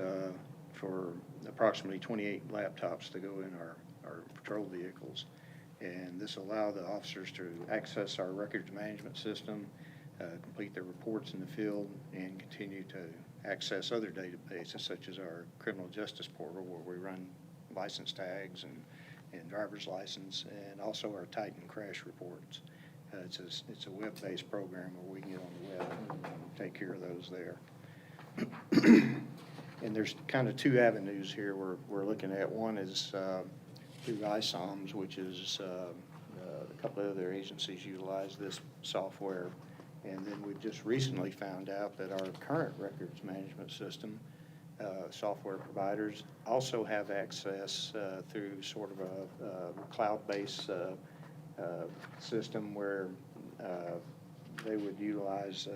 for approximately 28 laptops to go in our patrol vehicles. And this allow the officers to access our records management system, complete their reports in the field, and continue to access other databases such as our criminal justice portal where we run license tags and driver's license, and also our Titan crash reports. It's a web-based program where we can get on the web and take care of those there. And there's kind of two avenues here we're looking at. One is through ISOMS, which is a couple of other agencies utilize this software. And then we've just recently found out that our current records management system software providers also have access through sort of a cloud-based system where they would utilize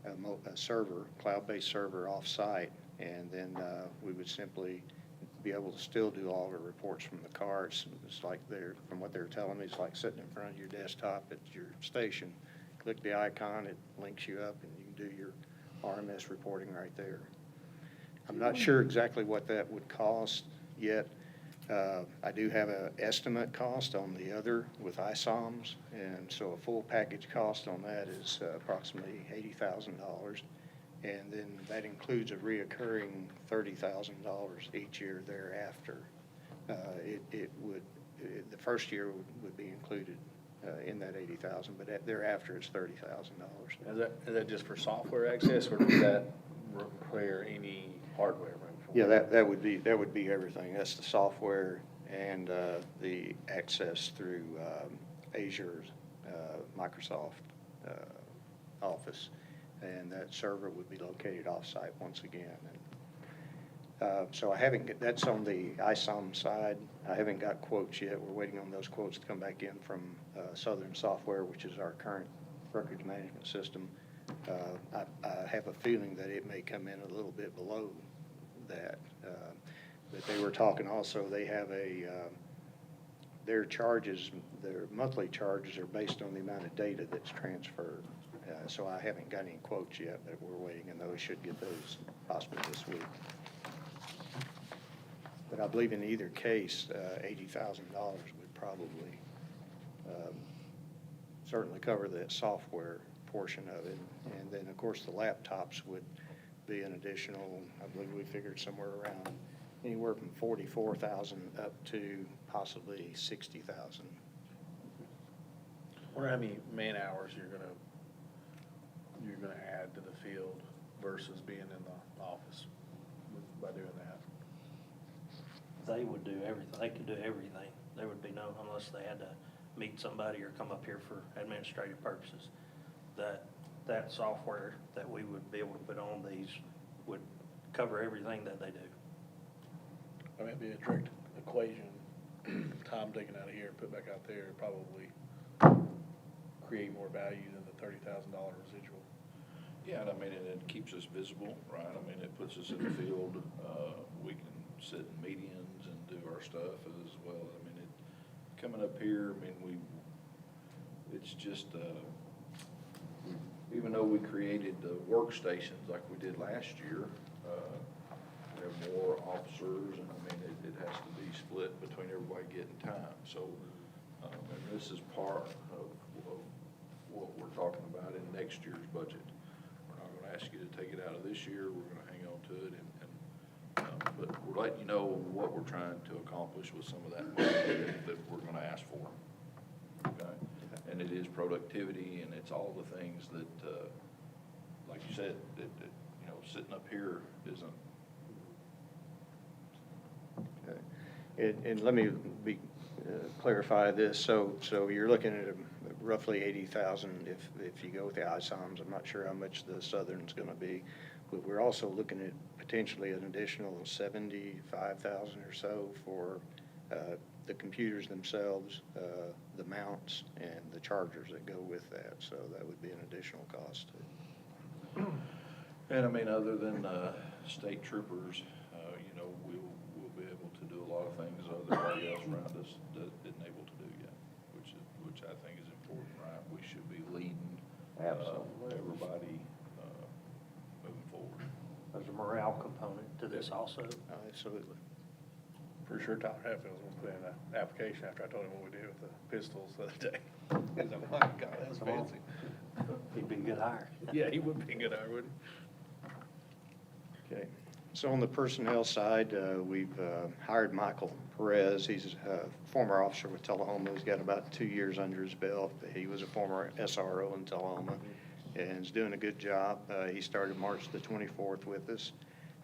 a server, cloud-based server off-site, and then we would simply be able to still do all the reports from the car. It's like from what they're telling me, it's like sitting in front of your desktop at your station. Click the icon, it links you up, and you can do your RMS reporting right there. I'm not sure exactly what that would cost yet. I do have an estimate cost on the other with ISOMS, and so a full package cost on that is approximately $80,000. And then that includes a reoccurring $30,000 each year thereafter. The first year would be included in that $80,000, but thereafter it's $30,000. Is that just for software access, or does that require any hardware? Yeah, that would be everything. That's the software and the access through Azure's Microsoft Office, and that server would be located off-site once again. And, so that's on the ISOM side. I haven't got quotes yet. We're waiting on those quotes to come back in from Southern Software, which is our current records management system. I have a feeling that it may come in a little bit below that. But they were talking also, they have their charges, their monthly charges are based on the amount of data that's transferred. So I haven't got any quotes yet, but we're waiting, and those should get those possibly this week. But I believe in either case, $80,000 would probably certainly cover that software portion of it. And then, of course, the laptops would be an additional, I believe we figured somewhere around anywhere from $44,000 up to possibly $60,000. Wonder how many man hours you're gonna add to the field versus being in the office by doing that? They would do everything, they could do everything. There would be no, unless they had to meet somebody or come up here for administrative purposes. That software that we would be able to put on these would cover everything that they do. I mean, it'd be a direct equation, time taken out of here, put back out there, probably create more value than the $30,000 residual. Yeah, and I mean, and it keeps us visible, right? I mean, it puts us in the field. We can sit in medians and do our stuff as well. I mean, coming up here, I mean, it's just, even though we created the workstations like we did last year, we have more officers, and I mean, it has to be split between everybody getting time. So, and this is part of what we're talking about in next year's budget. We're not gonna ask you to take it out of this year. We're gonna hang on to it, but we're letting you know what we're trying to accomplish with some of that money that we're gonna ask for. Okay? And it is productivity, and it's all the things that, like you said, that sitting up here isn't. Okay. And let me clarify this. So you're looking at roughly 80,000 if you go with the ISOMs. I'm not sure how much the Southern's going to be, but we're also looking at potentially an additional 75,000 or so for the computers themselves, the mounts, and the chargers that go with that. So that would be an additional cost too. And I mean, other than state troopers, we'll be able to do a lot of things everybody else around us isn't able to do yet, which I think is important, right? We should be leading everybody moving forward. There's a morale component to this also. Absolutely. Pretty sure Tyler Hatfield's gonna put in an application after I told him what we did with the pistols the other day. He's like, "My God, that's fancy." He'd be a good hire. Yeah, he would be good, wouldn't Okay. So on the personnel side, we've hired Michael Perez. He's a former officer with Tullahoma. He's got about 2 years under his belt. He was a former SRO in Tullahoma and is doing a good job. He started March the 24th with us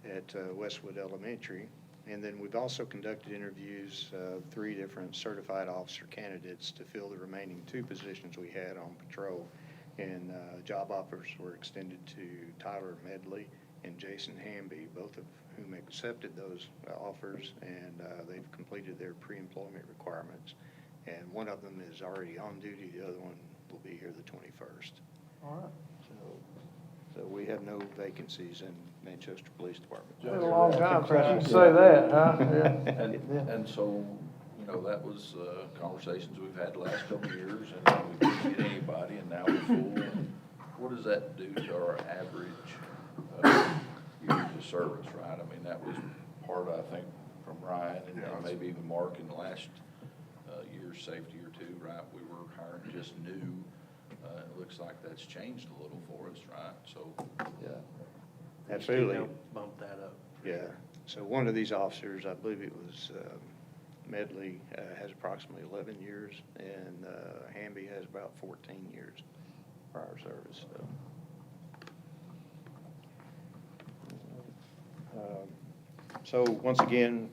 at Westwood Elementary. And then we've also conducted interviews of 3 different certified officer candidates to fill the remaining 2 positions we had on patrol. And job offers were extended to Tyler Medley and Jason Hamby, both of whom accepted those offers, and they've completed their pre-employment requirements. And one of them is already on duty, the other one will be here the 21st. All right. So we have no vacancies in Manchester Police Department. It's been a long time since you say that, huh? Yeah. And so, you know, that was conversations we've had the last couple of years, and we couldn't get anybody, and now we're full. And what does that do to our average years of service, right? I mean, that was part, I think, from Ryan and maybe even Mark in the last year's safety or 2, right? We were hiring just new. It looks like that's changed a little for us, right? So, Yeah, absolutely. Help bump that up. Yeah, so one of these officers, I believe it was Medley, has approximately 11 years, and Hamby has about 14 years prior service, so. So once again,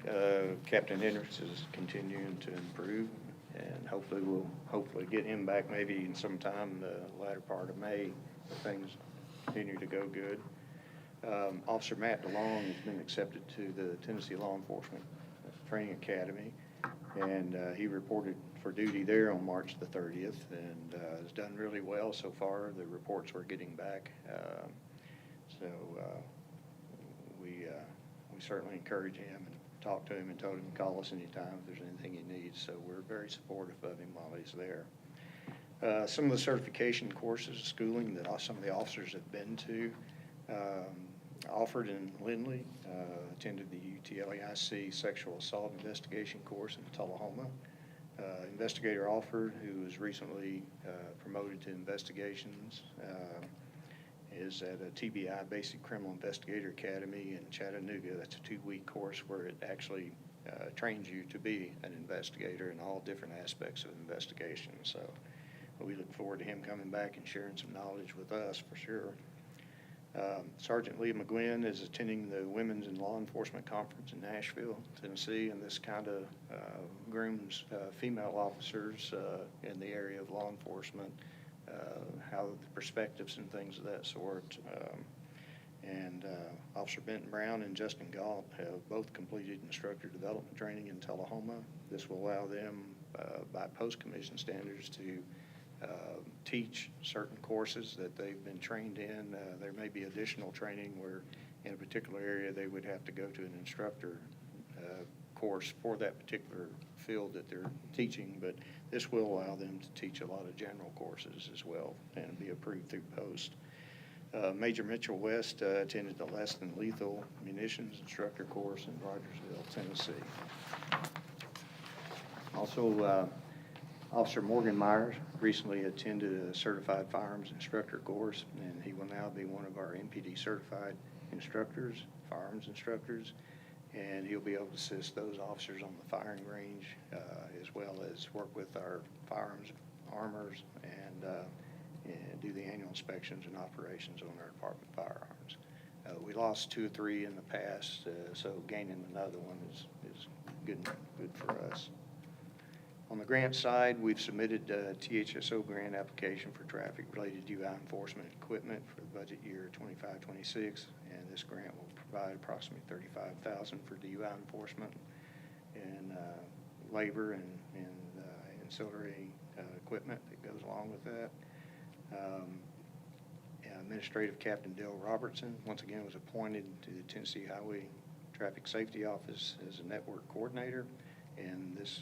Captain Hendricks is continuing to improve, and hopefully we'll get him back maybe in sometime the latter part of May if things continue to go good. Officer Matt DeLong has been accepted to the Tennessee Law Enforcement Training Academy, and he reported for duty there on March the 30th, and has done really well so far. The reports we're getting back, so we certainly encourage him and talk to him and told him to call us anytime if there's anything he needs. So we're very supportive of him while he's there. Some of the certification courses, schooling that some of the officers have been to, offered in Lindley, attended the UTLEIC sexual assault investigation course in Tullahoma. Investigator Alford, who was recently promoted to investigations, is at a TBI, Basic Criminal Investigator Academy in Chattanooga. That's a 2-week course where it actually trains you to be an investigator in all different aspects of investigation. So we look forward to him coming back and sharing some knowledge with us for sure. Sergeant Leah McGuinn is attending the Women's in Law Enforcement Conference in Nashville, Tennessee, and this kind of grooms female officers in the area of law enforcement, how the perspectives and things of that sort. Officer Benton Brown and Justin Galt have both completed instructor development training in Tullahoma. This will allow them, by post-commission standards, to teach certain courses that they've been trained in. There may be additional training where in a particular area they would have to go to an instructor course for that particular field that they're teaching, but this will allow them to teach a lot of general courses as well and be approved through post. Major Mitchell West attended the Less Than Lethal Munitions Instructor course in Rogersville, Tennessee. Also, Officer Morgan Myers recently attended a certified firearms instructor course, and he will now be one of our MPD certified instructors, firearms instructors, and he'll be able to assist those officers on the firing range, as well as work with our firearms armors and do the annual inspections and operations on our department firearms. We lost 2 or 3 in the past, so gaining another one is good for us. On the grant side, we've submitted a THSO grant application for traffic-related UI enforcement equipment for the budget year 25-26, and this grant will provide approximately $35,000 for DUI enforcement and labor and ancillary equipment that goes along with that. Administrative Captain Dale Robertson, once again, was appointed to the Tennessee Highway Traffic Safety Office as a network coordinator, and this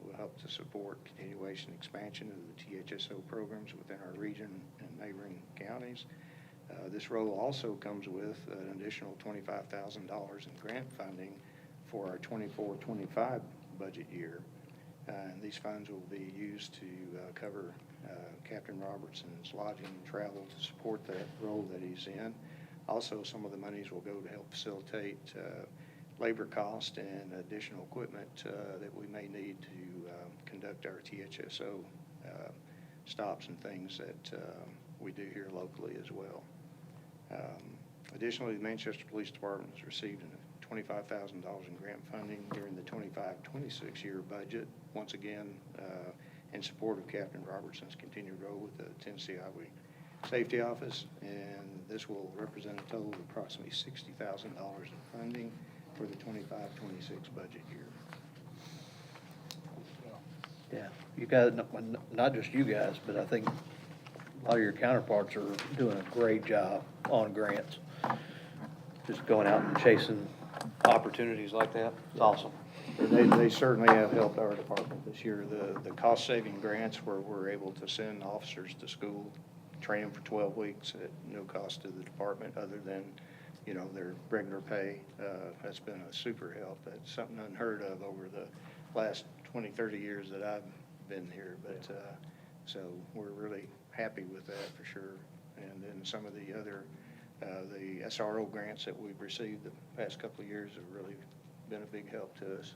will help to support continuation and expansion of the THSO programs within our region and neighboring counties. This role also comes with an additional $25,000 in grant funding for our 24-25 budget year. And these funds will be used to cover Captain Robertson's lodging and travel to support that role that he's in. Also, some of the monies will go to help facilitate labor cost and additional equipment that we may need to conduct our THSO stops and things that we do here locally as well. Additionally, the Manchester Police Department has received $25,000 in grant funding during the 25-26 year budget, once again in support of Captain Robertson's continued role with the Tennessee Highway Safety Office, and this will represent a total of approximately $60,000 in funding for the 25-26 budget year. Yeah, you guys, not just you guys, but I think a lot of your counterparts are doing a great job on grants. Just going out and chasing opportunities like that. It's awesome. They certainly have helped our department this year. The cost-saving grants where we're able to send officers to school, train them for 12 weeks at no cost to the department other than, you know, their regular pay. That's been a super help. That's something unheard of over the last 20, 30 years that I've been here. But so we're really happy with that for sure. And then some of the other, the SRO grants that we've received the past couple of years have really been a big help to us.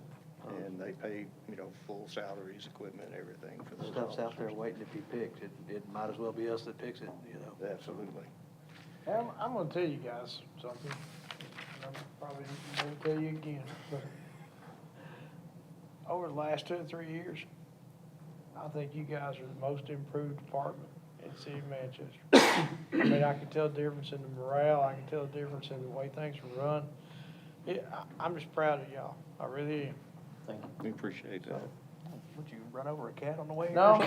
And they pay, you know, full salaries, equipment, everything for those Stuff's out there officers. waiting to be picked. It might as well be us that picks it, you know. Absolutely. I'm gonna tell you guys something, and I'm probably gonna tell you again, but over the last 2 or 3 years, I think you guys are the most improved department in the city of Manchester. I mean, I can tell the difference in the morale, I can tell the difference in the way things are run. I'm just proud of y'all, I really am. Thank you. We appreciate that. Would you run over a cat on the way? No, no.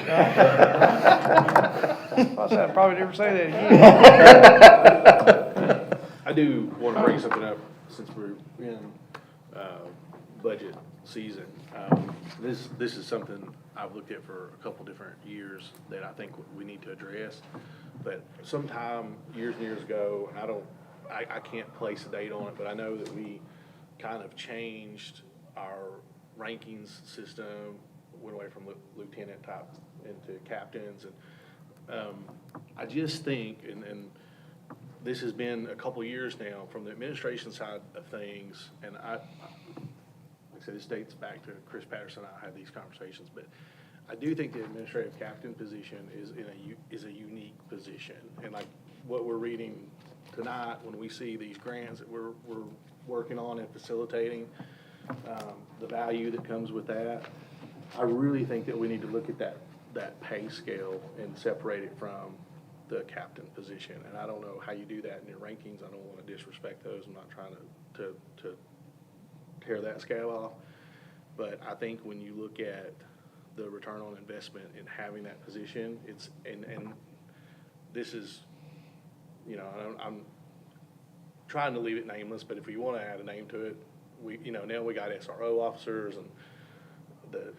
I'll probably never say that again. I do want to bring something up since we're in budget season. This is something I've looked at for a couple different years that I think we need to address. But sometime years and years ago, and I can't place a date on it, but I know that we kind of changed our rankings system, went away from lieutenant type into captains, and I just think, and this has been a couple years now from the administration side of things, and like I said, this dates back to Chris Patterson and I had these conversations, but I do think the administrative captain position is a unique position, and like what we're reading tonight, when we see these grants that we're working on and facilitating, the value that comes with that, I really think that we need to look at that pay scale and separate it from the captain position. And I don't know how you do that in your rankings. I don't want to disrespect those. I'm not trying to tear that scale off. But I think when you look at the return on investment in having that position, it's, and this is, you know, I'm trying to leave it nameless, but if we want to add a name to it, now we got SRO officers, and the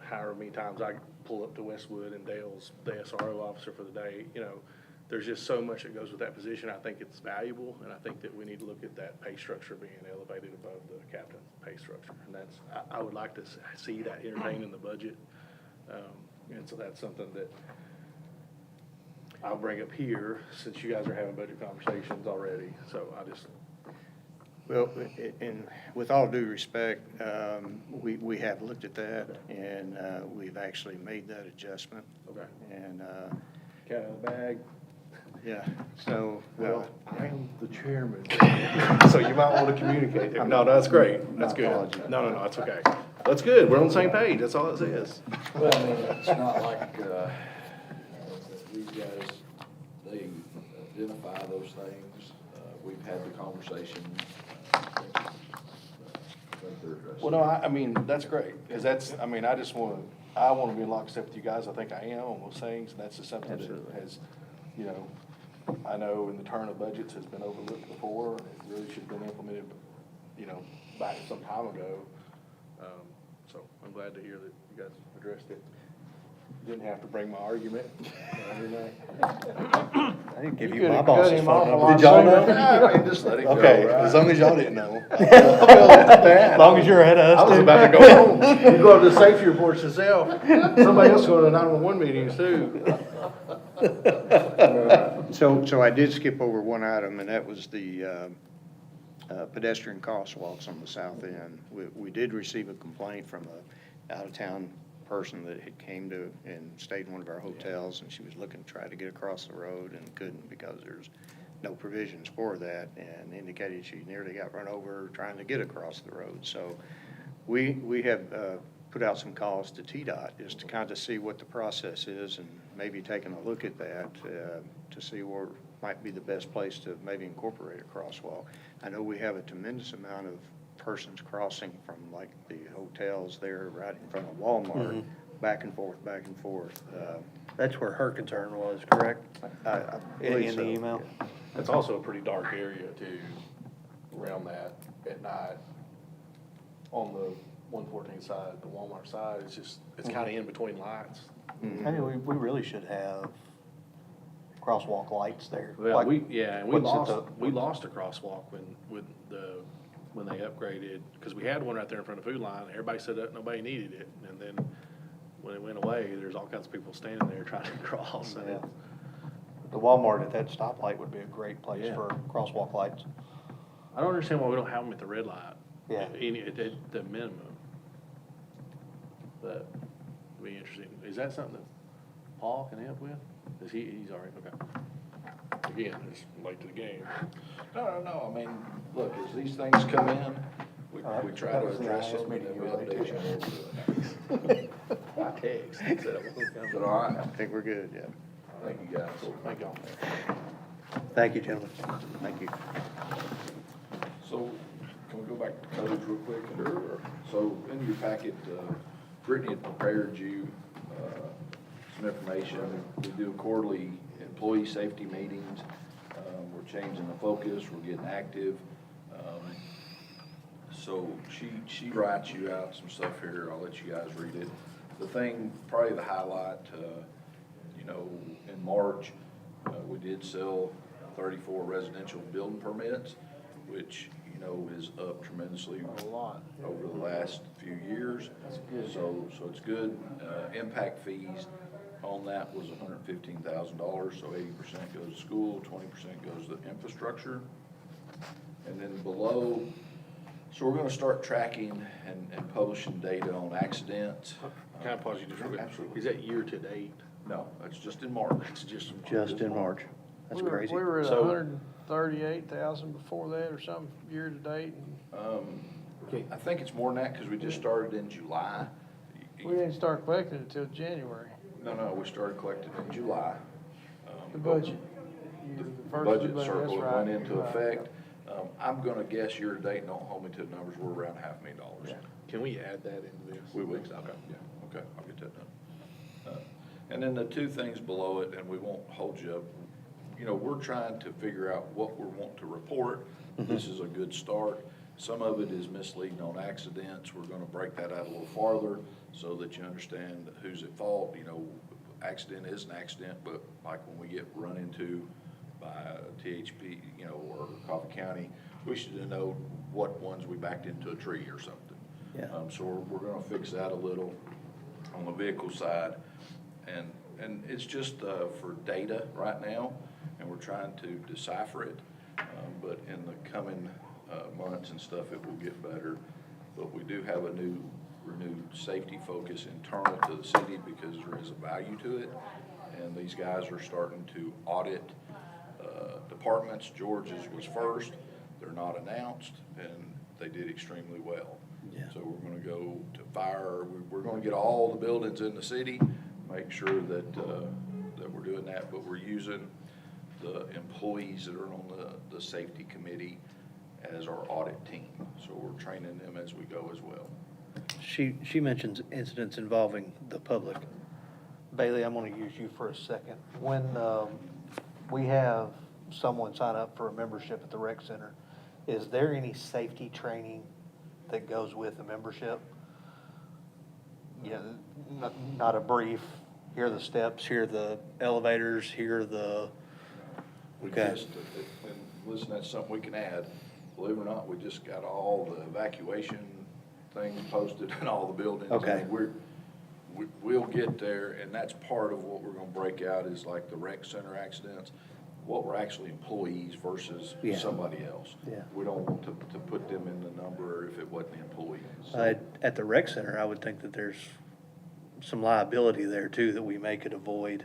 however many times I pull up to Westwood and Dale's the SRO officer for the day, there's just so much that goes with that position. I think it's valuable, and I think that we need to look at that pay structure being elevated above the captain's pay structure. And I would like to see that entertained in the budget. And so that's something that I'll bring up here since you guys are having budget conversations already. So Well, and with all due respect, we have looked at that, and we've actually made that adjustment. Okay. And, cat out of the bag. yeah, so. Well, I am the chairman, so you might want to communicate there. No, that's great. That's My good. apologies. No, that's okay. That's good. We're on the same page. That's all it says. Well, I mean, it's not like, these guys, they identify those things. We've had the conversation. I think they're addressing. Well, no, I mean, that's great, because I want to be in lockstep with you guys. I think I am on those things, and that's just something Absolutely. that has, I know in the turn of budgets has been overlooked before, and it really should have been implemented, back some time ago. So I'm glad to hear that you guys addressed it. Didn't have to bring my argument. Hey, didn't give You you could've my cut boss's him phone off a number. lot Did y'all sooner. know? I mean, just let it go, Okay, right? as long as y'all didn't know. As long as you're ahead of us. I was too. about to go home. You go up to the safety reports yourself. Somebody else go to the 911 meetings too. So I did skip over one item, and that was the pedestrian crosswalks on the south end. We did receive a complaint from a out-of-town person that had came to and stayed in one of our hotels, and she was looking to try to get across the road and couldn't because there's no provisions for that, and indicated she nearly got run over trying to get across the road. So we have put out some calls to TDOT just to kind of see what the process is and maybe taking a look at that to see where might be the best place to maybe incorporate a crosswalk. I know we have a tremendous amount of persons crossing from like the hotels there right in front of Walmart, back and forth, back and forth. That's where her concern was, correct? I In believe the so, email? yeah. It's also a pretty dark area too, around that at night. On the 114 side, the Walmart side, it's kind of in between lights. Mhm. I mean, we really should have crosswalk lights there. Well, Like and what's at we lost a crosswalk when they upgraded, because we had one right there in front of Food Line. Everybody said that nobody needed it, and then when it went away, there's all kinds of people standing there trying to cross. And Yeah. The Walmart at that stoplight would be a great place Yeah. for crosswalk lights. I don't understand why we don't have them at the red light. Yeah. At the minimum. But, it'd be interesting. Is that something that Paul can help with? He's all right, okay. Again, it's late to the game. No, I mean, look, as these things come in, we try That to was the address highest them and then meeting we you ever update you. on what we're doing. I text. and said I wasn't coming. Is that all right? I think we're good, yeah. Thank you, guys. Thank y'all. Thank you, gentlemen. Thank you. So, can we go back to codes real quick? So, in your packet, Brittany had prepared you some information. We do quarterly employee safety meetings. We're changing the focus, we're getting active. So she writes you out some stuff here, I'll let you guys read it. The thing, probably the highlight, in March, we did sell 34 residential building permits, which, is up tremendously A lot. over the last few years. That's good. So it's good. Impact fees on that was $115,000, so 80% goes to school, 20% goes to infrastructure. And then below, so we're gonna start tracking and publishing data on accidents. Can I pause you just real quick? Absolutely. Is that year to date? No, that's just in March. It's just. Just in March. That's We were- crazy. We were at So- 138,000 before that or something, year to date, and I think it's more than that, because we just started in July. we didn't start collecting it till January, No, we started collecting in July. the budget. The The first of the budget circle that's went right, into right. effect. I'm gonna guess year to date, don't hold me to the numbers, we're around $500,000. Can we add that into this? We will, okay, yeah, okay, I'll get that done. And then the two things below it, and we won't hold you up, we're trying to figure out what we're wanting to report. This is a good start. Some of it is misleading on accidents. We're gonna break that out a little farther so that you understand who's at fault. Accident is an accident, but like when we get run into by THP, or Coffee County, we should know what ones we backed into a tree or something. Yeah. So we're gonna fix that a little on the vehicle side. And it's just for data right now, and we're trying to decipher it. But in the coming months and stuff, it will get better. But we do have a renewed safety focus internal to the city because there is a value to it. And these guys are starting to audit departments. George's was first. They're not announced, and they did extremely well. Yeah. So we're gonna go to fire. We're gonna get all the buildings in the city, make sure that, that we're doing that, but we're using the employees that are on the safety committee as our audit team. So we're training them as we go as well. She mentions incidents involving the public. Bailey, I'm gonna use you for a second. When, we have someone sign up for a membership at the rec center, is there any safety training that goes with the membership? Yeah, not a brief, here are the steps, here are the elevators, here are the We Okay. just, and listen, that's something we can add. Believe it or not, we just got all the evacuation things posted in all the buildings. I Okay. mean, we'll get there, and that's part of what we're gonna break out is like the rec center accidents, what were actually employees versus Yeah. somebody else. Yeah. We don't want to put them in the number if it wasn't the employees. So, At the rec center, I would think that there's some liability there too that we may could avoid.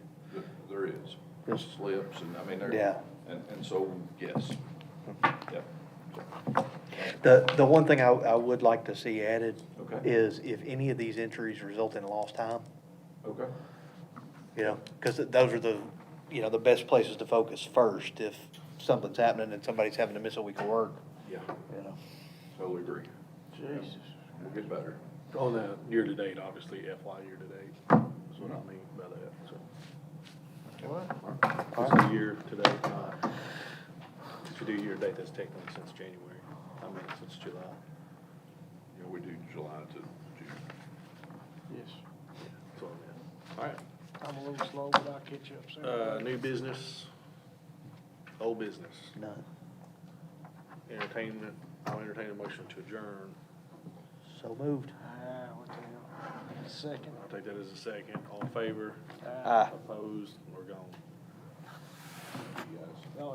There is, Yes. slips, and I mean, there. Yeah. And so, yes, yep. The one thing I would like to see added Okay. is if any of these injuries result in lost time, Okay. you know, because those are the, you know, the best places to focus first if something's happening and somebody's having to miss a week of work, Yeah, you know. totally agree. Jesus. We'll get better. On the year-to-date, obviously FY year-to-date, is what I mean by that, so. What? It's the year-to-date, if you do year-to-date, that's technically since January, I mean, since July. Yeah, we do July to June. Yes. That's all I meant. All right. I'm a little slow, but I'll catch up soon. New business, old business, None. entertainment, I'll entertain a motion to adjourn. So moved. What the hell? Second. I'll take that as a second, all in favor, Aye. opposed, we're gone. You guys. Y'all